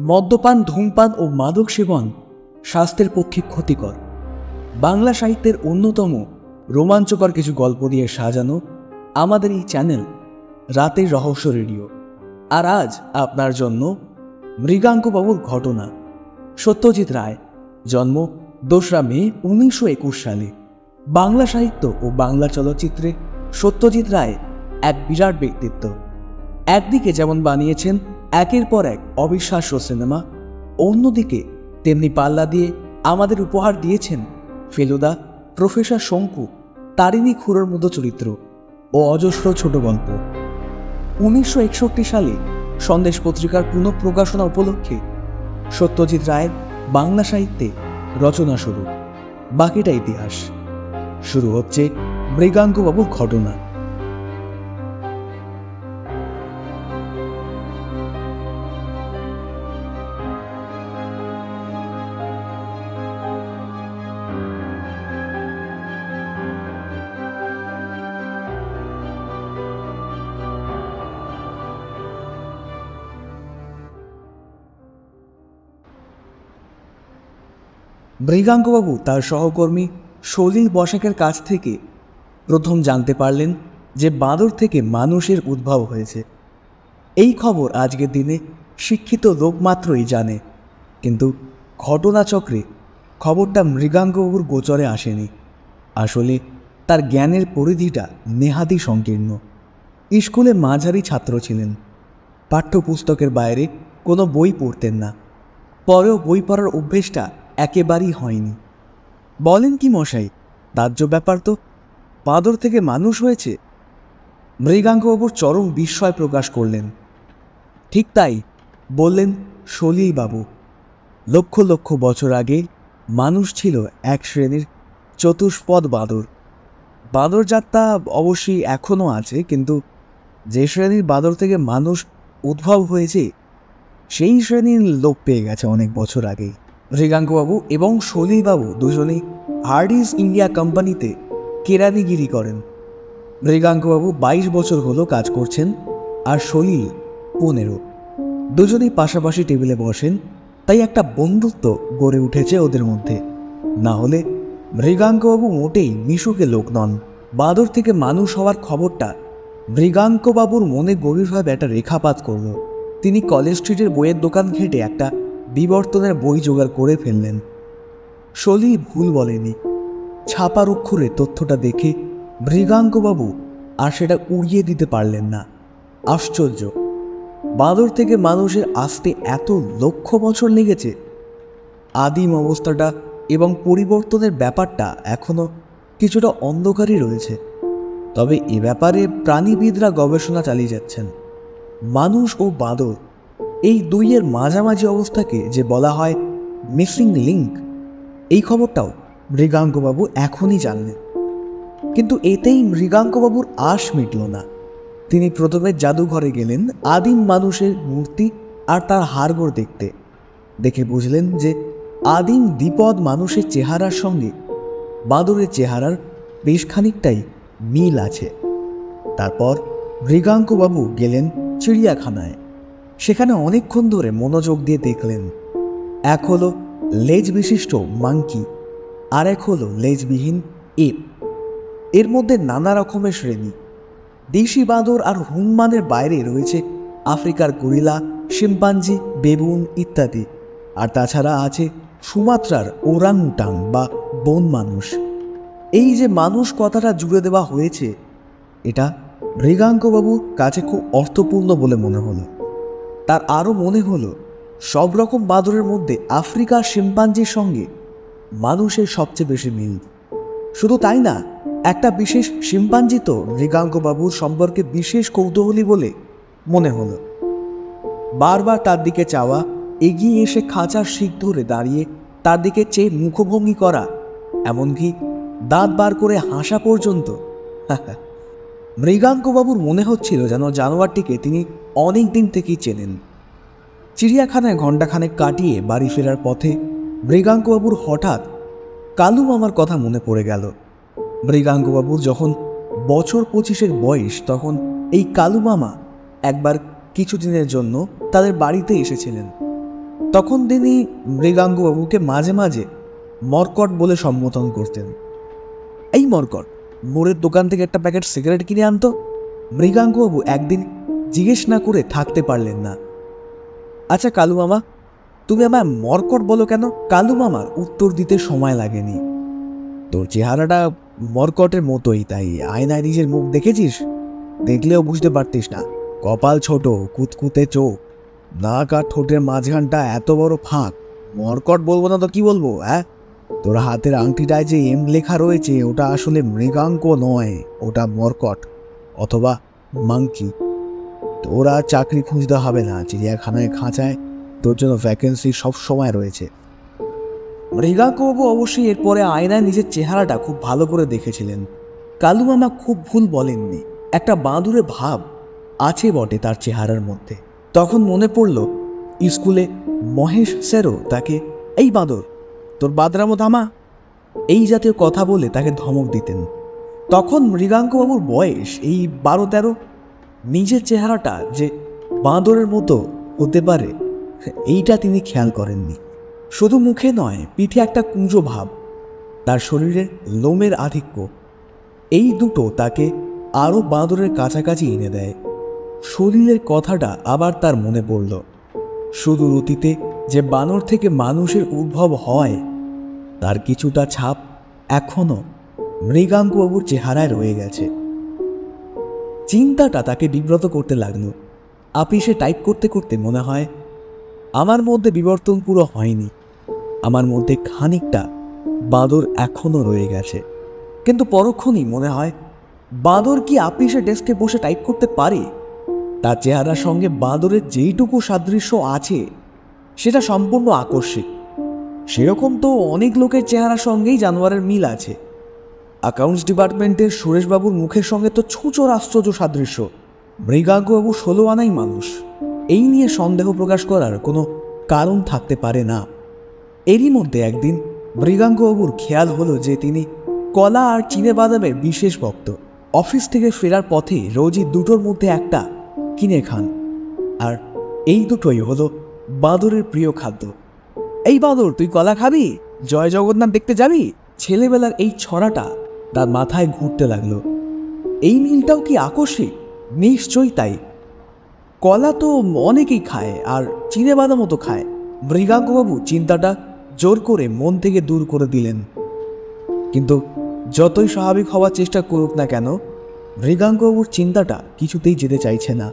মদ্যপান, ধূমপান ও মাদক সেবন স্বাস্থ্যের পক্ষে ক্ষতিকর। বাংলা সাহিত্যের অন্যতম রোমাঞ্চকর কিছু গল্প দিয়ে সাজানো আমাদের এই চ্যানেল রাতের রহস্য রেডিও। আর আজ আপনার জন্য মৃগাঙ্কবাবুর ঘটনা। সত্যজিৎ রায়, জন্ম 2রা মে 1921 সালে। বাংলা সাহিত্য ও বাংলা চলচ্চিত্রে সত্যজিৎ রায় এক বিরাট ব্যক্তিত্ব। একদিকে যেমন বানিয়েছেন একের পর এক অবিশ্বাস্য সিনেমা, অন্যদিকে তেমনি পাল্লা দিয়ে আমাদের উপহার দিয়েছেন ফেলুদা, প্রফেসর শঙ্কু, তারিণী খুড়োর মতো চরিত্র ও অজস্র ছোট গল্প। 1961 সালে সন্দেশ পত্রিকার পুনঃপ্রকাশনা উপলক্ষে সত্যজিৎ রায়ের বাংলা সাহিত্যে রচনা শুরু, বাকিটা ইতিহাস। শুরু হচ্ছে মৃগাঙ্কবাবুর ঘটনা। মৃগাঙ্কবাবু তার সহকর্মী সলিল বসাকের কাছ থেকে প্রথম জানতে পারলেন যে বাঁদর থেকে মানুষের উদ্ভব হয়েছে। এই খবর আজকের দিনে শিক্ষিত লোক মাত্রই জানে, কিন্তু ঘটনাচক্রে খবরটা মৃগাঙ্কবাবুর গোচরে আসেনি। আসলে তার জ্ঞানের পরিধিটা নেহাতি সংকীর্ণ। স্কুলে মাঝারি ছাত্র ছিলেন, পাঠ্যপুস্তকের বাইরে কোনো বই পড়তেন না। পরেও বই পড়ার অভ্যেসটা একেবারেই হয়নি। বলেন কি মশাই, দাহ্য ব্যাপার তো, বাঁদর থেকে মানুষ হয়েছে। মৃগাঙ্কবাবুর চরম বিস্ময় প্রকাশ করলেন। ঠিক তাই বললেন সলিল বাবু। লক্ষ লক্ষ বছর আগে মানুষ ছিল এক শ্রেণীর চতুষ্পদ বাঁদর। বাঁদর জাতটা অবশ্যই এখনও আছে, কিন্তু যে শ্রেণীর বাঁদর থেকে মানুষ উদ্ভব হয়েছে সেই শ্রেণীর লোপ পেয়ে গেছে অনেক বছর আগেই। মৃগাঙ্কবাবু এবং সলিলবাবু দুজনেই হার্ডিস ইন্ডিয়া কোম্পানিতে কেরানিগিরি করেন। মৃগাঙ্কবাবু 22 বছর হলো কাজ করছেন, আর সলিল 15। দুজনেই পাশাপাশি টেবিলে বসেন, তাই একটা বন্ধুত্ব গড়ে উঠেছে ওদের মধ্যে। না হলে মৃগাঙ্কবাবু মোটেই মিশুকে লোক নন। বাঁদর থেকে মানুষ হওয়ার খবরটা মৃগাঙ্কবাবুর মনে গভীরভাবে একটা রেখাপাত করল। তিনি কলেজ স্ট্রিটের বইয়ের দোকান ঘেঁটে একটা বিবর্তনের বই জোগাড় করে ফেললেন। সলিল ভুল বলেনি। ছাপার অক্ষরে তথ্যটা দেখে মৃগাঙ্কবাবু আর সেটা উড়িয়ে দিতে পারলেন না। আশ্চর্য, বাঁদর থেকে মানুষের আসতে এত লক্ষ বছর লেগেছে। আদিম অবস্থাটা এবং পরিবর্তনের ব্যাপারটা এখনো কিছুটা অন্ধকারই রয়েছে। তবে এ ব্যাপারে প্রাণীবিদরা গবেষণা চালিয়ে যাচ্ছেন। মানুষ ও বাঁদর এই দুইয়ের মাঝামাঝি অবস্থাকে যে বলা হয় মিসিং লিঙ্ক, এই খবরটাও মৃগাঙ্কবাবু এখনই জানলেন। কিন্তু এতেই মৃগাঙ্কবাবুর আশ মিটল না। তিনি প্রথমে জাদুঘরে গেলেন আদিম মানুষের মূর্তি আর তার হাড়গোড় দেখতে। দেখে বুঝলেন যে আদিম দ্বিপদ মানুষের চেহারার সঙ্গে বাঁদরের চেহারার বেশ খানিকটাই মিল আছে। তারপর মৃগাঙ্কবাবু গেলেন চিড়িয়াখানায়। সেখানে অনেকক্ষণ ধরে মনোযোগ দিয়ে দেখলেন। এক হলো লেজ বিশিষ্ট মাঙ্কি, আর এক হলো লেজবিহীন এপ। এর মধ্যে নানা রকমের শ্রেণী। দেশি বাঁদর আর হুনমানের বাইরে রয়েছে আফ্রিকার গরিলা, শিম্পাঞ্জি, বেবুন ইত্যাদি। আর তাছাড়া আছে সুমাত্রার ওরাংউটাং বা বন মানুষ। এই যে মানুষ কথাটা জুড়ে দেওয়া হয়েছে, এটা মৃগাঙ্কবাবুর কাছে খুব অর্থপূর্ণ বলে মনে হলো। তার আরও মনে হলো সব রকম বাঁদরের মধ্যে আফ্রিকার শিম্পাঞ্জির সঙ্গে মানুষের সবচেয়ে বেশি মিল। শুধু তাই না, একটা বিশেষ শিম্পাঞ্জি তো মৃগাঙ্কবাবুর সম্পর্কে বিশেষ কৌতূহলী বলে মনে হলো। বারবার তার দিকে চাওয়া, এগিয়ে এসে খাঁচার শিক ধরে দাঁড়িয়ে তার দিকে চেয়ে মুখভঙ্গি করা, এমনকি দাঁত বার করে হাসা পর্যন্ত। মৃগাঙ্কবাবুর মনে হচ্ছিল যেন জানোয়ারটিকে তিনি অনেক দিন থেকেই চেনেন। চিড়িয়াখানায় ঘণ্টাখানেক কাটিয়ে বাড়ি ফেরার পথে মৃগাঙ্কবাবুর হঠাৎ কালু মামার কথা মনে পড়ে গেল। মৃগাঙ্কবাবুর যখন বছর 25 বয়স, তখন এই কালু মামা একবার কিছুদিনের জন্য তাদের বাড়িতে এসেছিলেন। তখন তিনি মৃগাঙ্গবাবুকে মাঝে মাঝে মর্কট বলে সম্বোধন করতেন। এই মর্কট, মোড়ের দোকান থেকে একটা প্যাকেট সিগারেট কিনে আনতো। মৃগাঙ্গবাবু একদিন জিজ্ঞেস না করে থাকতে পারলেন না, আচ্ছা কালু মামা, তুমি আমায় মর্কট বলো কেন? কালু মামার উত্তর দিতে সময় লাগেনি। তোর চেহারাটা মর্কটের মতোই, তাই আয়নায় নিজের মুখ দেখেছিস? দেখলেও বুঝতে পারতিস না। কপাল ছোট, কুতকুতে চোখ, নাক আর ঠোঁটের মাঝখানটা এত বড় ফাঁক। মর্কট বলবো না তো কি বলবো? তোর হাতের আংটিটায় যে এম লেখা রয়েছে ওটা আসলে মৃগাঙ্ক নয়, ওটা মর্কট অথবা মাংকি। তোর আর চাকরি খুঁজতে হবে না, চিড়িয়াখানায় খাঁচায় তোর জন্য ভ্যাকেন্সি সব সময় রয়েছে। মৃগাঙ্কবাবু অবশ্যই এরপরে আয়নায় নিজের চেহারাটা খুব ভালো করে দেখেছিলেন। কালু মামা খুব ভুল বলেননি, একটা বাঁদুরে ভাব আছে বটে তার চেহারার মধ্যে। তখন মনে পড়ল স্কুলে মহেশ স্যারও তাকে এই বাঁদর, তোর বাদরামো থামা, এই জাতীয় কথা বলে তাকে ধমক দিতেন। তখন মৃগাঙ্কবাবুর বয়স এই 12-13। নিজের চেহারাটা যে বাঁদরের মতো হতে পারে এইটা তিনি খেয়াল করেননি। শুধু মুখে নয়, পিঠে একটা কুঁজো ভাব, তার শরীরে লোমের আধিক্য, এই দুটো তাকে আরও বাঁদরের কাছাকাছি এনে দেয়। শরীরের কথাটা আবার তার মনে পড়ল। সুদূর অতীতে যে বানর থেকে মানুষের উদ্ভব হয় তার কিছুটা ছাপ এখনও মৃগাঙ্কবাবুর চেহারায় রয়ে গেছে। চিন্তাটা তাকে বিব্রত করতে লাগলো। আপিসে টাইপ করতে করতে মনে হয়, আমার মধ্যে বিবর্তন পুরো হয়নি, আমার মধ্যে খানিকটা বাঁদর এখনও রয়ে গেছে। কিন্তু পরক্ষণই মনে হয়, বাঁদর কি আপিসে ডেস্কে বসে টাইপ করতে পারে? তার চেহারার সঙ্গে বাঁদরের যেইটুকু সাদৃশ্য আছে সেটা সম্পূর্ণ আকস্মিক। সেরকম তো অনেক লোকের চেহারার সঙ্গেই জানোয়ারের মিল আছে। অ্যাকাউন্টস ডিপার্টমেন্টের সুরেশবাবুর মুখের সঙ্গে তো ছুঁচোর আশ্চর্য সাদৃশ্য। মৃগাঙ্কবাবু 16 আনাই মানুষ, এই নিয়ে সন্দেহ প্রকাশ করার কোনো কারণ থাকতে পারে না। এরই মধ্যে একদিন মৃগাঙ্কবাবুর খেয়াল হলো যে তিনি কলা আর চিনে বাদামের বিশেষ ভক্ত। অফিস থেকে ফেরার পথে রোজই দুটোর মধ্যে একটা কিনে খান, আর এই দুটোই হলো বাঁদরের প্রিয় খাদ্য। এই বাঁদর, তুই কলা খাবি? জয় জগন্নাথ দেখতে যাবি? ছেলেবেলার এই ছড়াটা তার মাথায় ঘুরতে লাগলো। এই মিলটাও কি আকস্মিক? নিশ্চয়ই তাই। কলা তো অনেকেই খায়, আর চিনে বাদামও তো খায়। মৃগাঙ্কবাবু চিন্তাটা জোর করে মন থেকে দূর করে দিলেন। কিন্তু যতই স্বাভাবিক হওয়ার চেষ্টা করুক না কেন, মৃগাঙ্কবাবুর চিন্তাটা কিছুতেই যেতে চাইছে না।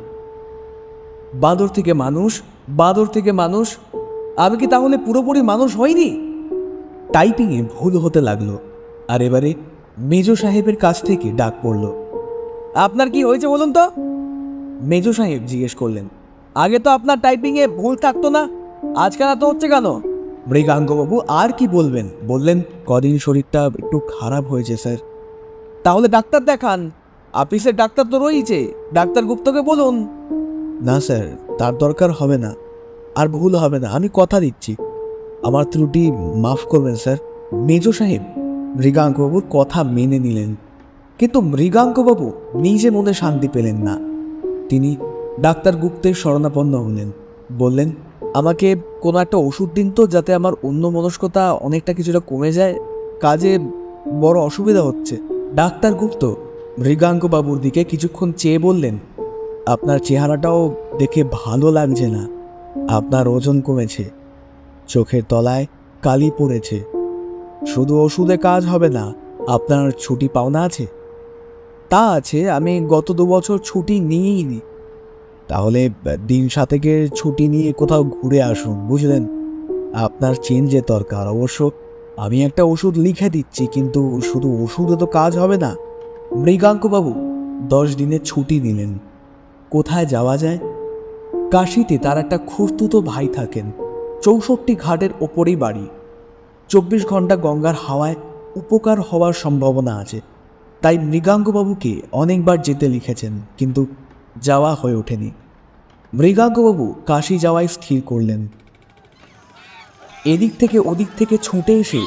বাঁদর থেকে মানুষ, বাঁদর থেকে মানুষ, আমি কি তাহলে পুরোপুরি মানুষ হইনি? টাইপিংয়ে ভুল হতে লাগলো। আর এবারে মেজো সাহেবের কাছ থেকে ডাক পড়ল। আপনার কি হয়েছে বলুন তো? মেজো সাহেব জিজ্ঞেস করলেন। আগে তো আপনার টাইপিংয়ে ভুল থাকতো না, আজকাল এত হচ্ছে কেন? মৃগাঙ্কবাবু আর কি বলবেন, বললেন, কদিন শরীরটা একটু খারাপ হয়েছে স্যার। তাহলে ডাক্তার দেখান, অফিসের ডাক্তার তো রয়েছে, ডাক্তার গুপ্তকে বলুন। না স্যার, তার দরকার হবে না, আর ভুল হবে না, আমি কথা দিচ্ছি। আমার ত্রুটি মাফ করবেন স্যার। মেজো সাহেব মৃগাঙ্কবাবুর কথা মেনে নিলেন, কিন্তু মৃগাঙ্কবাবু নিজে মনে শান্তি পেলেন না। তিনি ডাক্তার গুপ্তের শরণাপন্ন হলেন। বললেন, আমাকে কোনো একটা ওষুধ দিন তো, যাতে আমার অন্যমনস্কতা অনেকটা কিছুটা কমে যায়, কাজে বড় অসুবিধা হচ্ছে। ডাক্তার গুপ্ত মৃগাঙ্কবাবুর দিকে কিছুক্ষণ চেয়ে বললেন, আপনার চেহারাটাও দেখে ভালো লাগছে না, আপনার ওজন কমেছে, চোখের তলায় কালি পড়েছে, শুধু ওষুধে কাজ হবে না, আপনার ছুটি পাওনা আছে? তা আছে, আমি গত 2 বছর ছুটি নিইনি। তাহলে দিন 7 ছুটি নিয়ে কোথাও ঘুরে আসুন, বুঝলেন? আপনার চেঞ্জের দরকার। অবশ্য আমি একটা ওষুধ লিখে দিচ্ছি, কিন্তু শুধু ওষুধে তো কাজ হবে না। মৃগাঙ্কবাবু 10 দিনের ছুটি নিলেন। কোথায় যাওয়া যায়? কাশিতে তার একটা খুড়তুতো ভাই থাকেন, 64 ঘাটের ওপরেই বাড়ি। 24 ঘন্টা গঙ্গার হাওয়ায় উপকার হওয়ার সম্ভাবনা আছে, তাই মৃগাঙ্কবাবুকে অনেকবার যেতে লিখেছেন, কিন্তু যাওয়া হয়ে ওঠেনি। মৃগাঙ্কবাবু কাশি যাওয়াই স্থির করলেন। এদিক থেকে ওদিক থেকে ছুটে এসে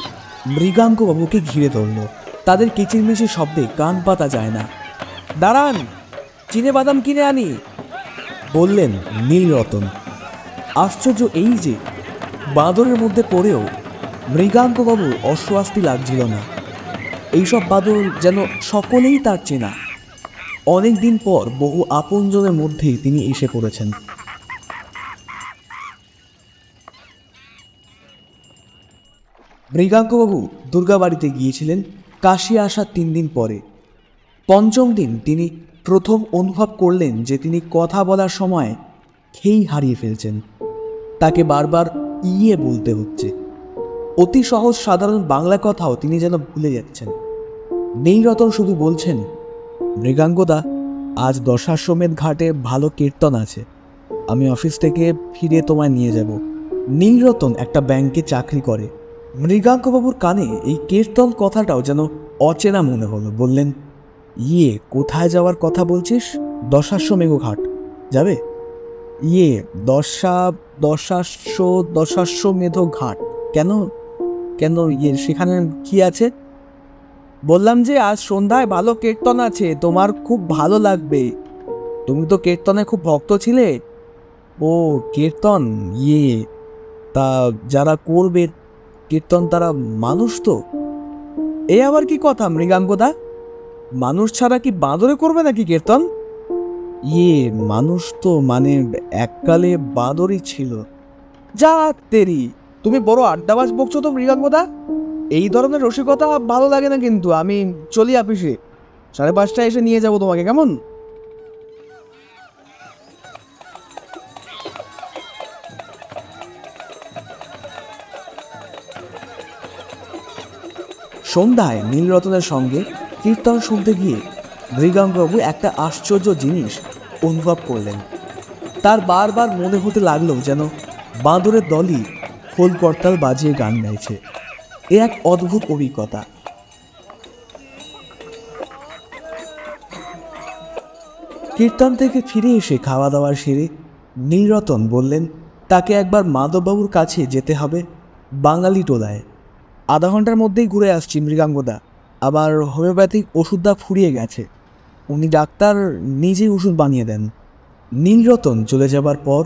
মৃগাঙ্কবাবুকে ঘিরে ধরল। তাদের কিচিরমিচির শব্দে কান পাতা যায় না। দাঁড়ান, চিনে বাদাম কিনে আনি, বললেন নীলরতন। আশ্চর্য এই যে বাঁদরের মধ্যে পড়েও মৃগাঙ্কবাবুর অস্বস্তি লাগছিল না। এইসব বাঁদর যেন সকলেই তার চেনা। অনেকদিন পর বহু আপনজনের মধ্যেই তিনি এসে পড়েছেন। মৃগাঙ্কবাবু দুর্গাবাড়িতে গিয়েছিলেন কাশি আসার 3 দিন পরে। পঞ্চম দিন তিনি প্রথম অনুভব করলেন যে তিনি কথা বলার সময় খেই হারিয়ে ফেলছেন। তাকে বারবার ইয়ে বলতে হচ্ছে। অতি সহজ সাধারণ বাংলা কথাও তিনি যেন ভুলে যাচ্ছেন। নীলরতন শুধু বলছেন, মৃগাঙ্গদা, আজ দশাশ্বমেধ ঘাটে ভালো কীর্তন আছে, আমি অফিস থেকে ফিরে তোমায় নিয়ে যাব। নীলরতন একটা ব্যাংকে চাকরি করে। মৃগাঙ্কবাবুর কানে এই কীর্তন কথাটাও যেন অচেনা মনে হলো। বললেন, ইয়ে, কোথায় যাওয়ার কথা বলছিস? দশাশ্বমেধ ঘাট যাবে? ইয়ে, দশাশ্বমেধ ঘাট কেন কেন ইয়ে, সেখানে কি আছে? বললাম যে আজ সন্ধ্যায় ভালো কীর্তন আছে, তোমার খুব ভালো লাগবে, তুমি তো কীর্তনে খুব ভক্ত ছিলে। ও কীর্তন, ইয়ে, তা যারা করবে কীর্তন তারা মানুষ তো? এ আবার কি কথা মৃগাঙ্গদা, মানুষ ছাড়া কি বাঁদরে করবে নাকি কীর্তন? ইয়ে, মানুষ তো মানে এককালে বাঁদরই ছিল। যা তেরি, তুমি বড় আড্ডাবাজ বকছো তো মৃগাঙ্গদা। এই ধরনের রসিকতা ভালো লাগে না কিন্তু। আমি চলি অফিসে, 5:30টায় এসে নিয়ে যাব তোমাকে, কেমন? সন্ধ্যায় নীলরতনের সঙ্গে কীর্তন শুনতে গিয়ে মৃগাঙ্কবাবু একটা আশ্চর্য জিনিস অনুভব করলেন। তার বারবার মনে হতে লাগলো যেন বাঁদরের দলই খোল করতাল বাজিয়ে গান গাইছে। এ এক অদ্ভুত অভিজ্ঞতা। কীর্তন থেকে ফিরে এসে খাওয়া দাওয়ার সেরে নীলরতন বললেন তাকে একবার মাধববাবুর কাছে যেতে হবে, বাঙালি টোলায়। 1/2 ঘন্টার মধ্যেই ঘুরে আসছি মৃগাঙ্গদা, আবার হোমিওপ্যাথিক ওষুধটা ফুরিয়ে গেছে, উনি ডাক্তার নিজেই ওষুধ বানিয়ে দেন। নীলরতন চলে যাবার পর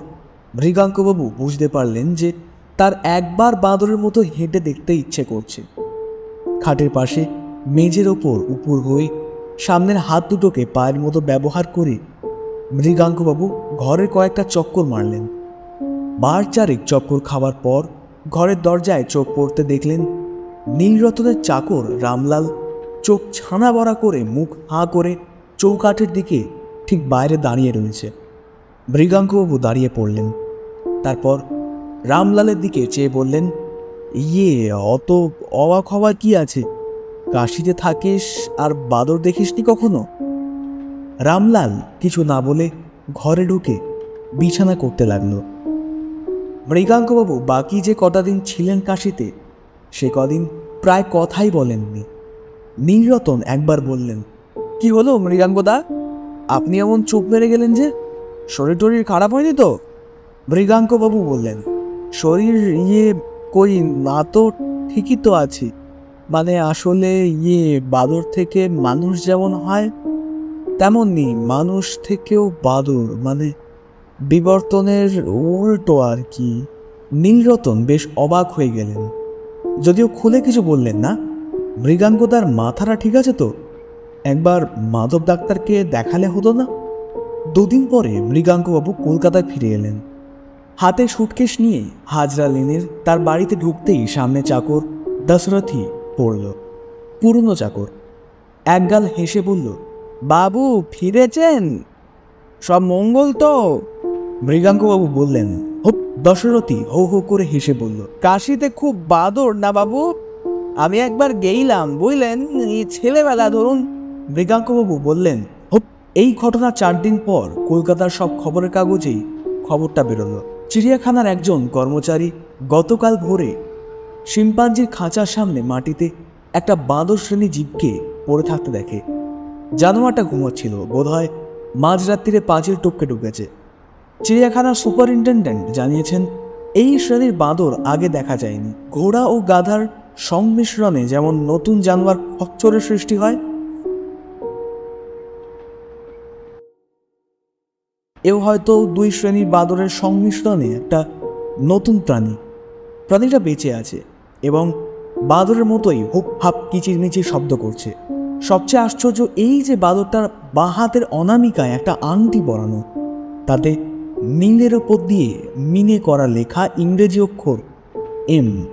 মৃগাঙ্কবাবু বুঝতে পারলেন যে তার একবার বাঁদরের মতো হেঁটে দেখতে ইচ্ছে করছে। খাটের পাশে মেঝের ওপর উপুর হয়ে সামনের হাত দুটোকে পায়ের মতো ব্যবহার করে মৃগাঙ্কবাবু ঘরের কয়েকটা চক্কর মারলেন। 4 চক্কর খাওয়ার পর ঘরের দরজায় চোখ পড়তে দেখলেন নীলরতনের চাকর রামলাল চোখ ছানা বড়া করে মুখ হাঁ করে চৌকাঠের দিকে ঠিক বাইরে দাঁড়িয়ে রয়েছে। মৃগাঙ্কবাবু দাঁড়িয়ে পড়লেন। তারপর রামলালের দিকে চেয়ে বললেন, ইয়ে, অত অবাক হওয়ার কি আছে? কাশিতে থাকিস আর বাদর দেখিসনি কখনো? রামলাল কিছু না বলে ঘরে ঢুকে বিছানা করতে লাগলো। মৃগাঙ্কবাবু বাকি যে কটা দিন ছিলেন কাশিতে সে কদিন প্রায় কথাই বলেননি। নীলরতন একবার বললেন, কি হলো মৃগাঙ্গদা, আপনি এমন চুপ মেরে গেলেন যে? শরীর টরীর খারাপ হয়নি তো? মৃগাঙ্কবাবু বললেন, শরীর ইয়ে কই না তো, ঠিকই তো আছি, মানে আসলে ইয়ে, বাদর থেকে মানুষ যেমন হয় তেমনই মানুষ থেকেও বাদর, মানে বিবর্তনের উল্টো আর কি। নীলরতন বেশ অবাক হয়ে গেলেন, যদিও খুলে কিছু বললেন না। মৃগাঙ্গদার মাথাটা ঠিক আছে তো? একবার মাধব ডাক্তারকে দেখালে হতো না? 2 দিন পরে মৃগাঙ্কবাবু কলকাতায় ফিরে এলেন। হাতে সুটকেস নিয়ে হাজরা লেনের তার বাড়িতে ঢুকতেই সামনে চাকর দশরথী পড়ল। পুরনো চাকর একগাল হেসে বলল, বাবু ফিরেছেন? সব মঙ্গল তো? মৃগাঙ্কবাবু বললেন, হোপ। দশরথী হো হো করে হেসে বলল, কাশিতে খুব বাদর না বাবু, আমি একবার গেইলাম বুঝলেন, ছেলেবেলা ধরুন। মৃগাঙ্কবাবু বললেন, হোপ। এই ঘটনা 4 দিন পর কলকাতার সব খবরের কাগজেই খবরটা বেরোলো। চিড়িয়াখানার একজন কর্মচারী গতকাল ভোরে শিম্পাঞ্জির খাঁচার সামনে মাটিতে একটা বাঁদর শ্রেণী জীবকে পড়ে থাকতে দেখে। জানোয়ারটা ঘুমোচ্ছিল, বোধহয় মাঝরাত্রিরে পাঁচিল টপকে ঢুকেছে। চিড়িয়াখানার সুপারিনটেন্ডেন্ট জানিয়েছেন, এই শ্রেণীর বাঁদর আগে দেখা যায়নি। ঘোড়া ও গাধার সংমিশ্রণে যেমন নতুন জানোয়ার খচ্চরের সৃষ্টি হয়, এও হয়তো 2 শ্রেণীর বাঁদরের সংমিশ্রণে একটা নতুন প্রাণী। প্রাণীটা বেঁচে আছে এবং বাদরের মতোই হুপ হাপ কিচিরমিচির শব্দ করছে। সবচেয়ে আশ্চর্য এই যে বাদরটার বাঁ হাতের অনামিকায় একটা আংটি পরানো, তাতে নীলের ওপর দিয়ে মিনে করা লেখা ইংরেজি অক্ষর এম।